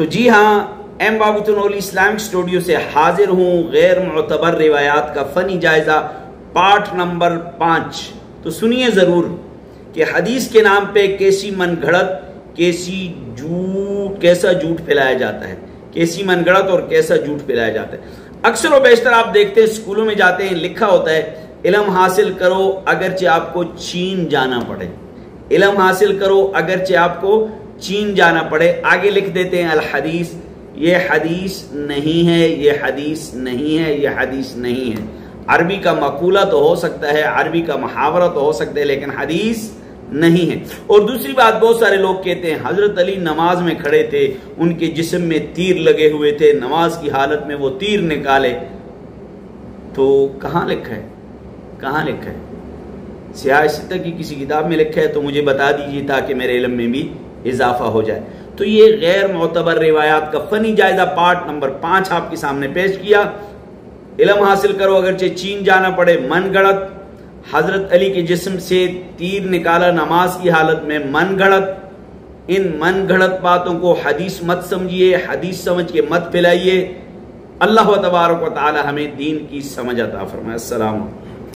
تو جی ہاں، M بابتنولی Islamic studio سے حاضر ہوں غیر معتبر روایات کا فنی جائزہ پارٹ نمبر 5۔ تو سنیے ضرور کہ حدیث کے نام پہ کیسی من گھڑت، کیسا جھوٹ پھیلایا جاتا ہے، کیسی من گھڑت اور کیسا جھوٹ پھیلایا جاتا ہے۔ اکثر و بیشتر آپ دیکھتے ہیں اسکولوں میں جاتے ہیں، لکھا ہوتا ہے علم حاصل کرو اگرچہ آپ کو چین جانا پڑے، علم حاصل کرو اگرچہ آپ کو چین جانا پڑے۔ آگے لکھ دیتے ہیں الحدیث، یہ حدیث نہیں ہے، یہ حدیث نہیں ہے، یہ حدیث نہیں ہے۔ عربی کا مقولہ تو ہو سکتا ہے، عربی کا محاورہ تو ہو سکتا ہے، لیکن حدیث نہیں ہے۔ اور دوسری بات، بہت سارے لوگ کہتے ہیں حضرت علی نماز میں کھڑے تھے، ان کے جسم میں تیر لگے ہوئے تھے، نماز کی حالت میں وہ تیر نکالے۔ تو کہاں لکھا ہے؟ کہاں لکھا ہے؟ سیاہ ستہ کی کسی کتاب میں لکھا ہے تو مجھے بتا دیجیے تاکہ میرے علم میں بھی اضافہ ہو جائے۔ تو یہ غیر معتبر روایات کا فنی جائزہ پارٹ نمبر 5 آپ کے سامنے پیش کیا۔ علم حاصل کرو اگرچہ چین جانا پڑے، من گھڑت، حضرت علی کے جسم سے تیر نکالا نماز کی حالت میں، من گھڑت۔ ان من گھڑت باتوں کو حدیث مت سمجھیے، حدیث سمجھ کے مت پھیلائیے۔ اللہ تبارک و تعالی ہمیں دین کی سمجھ عطا فرمائے۔ السلام علیکم۔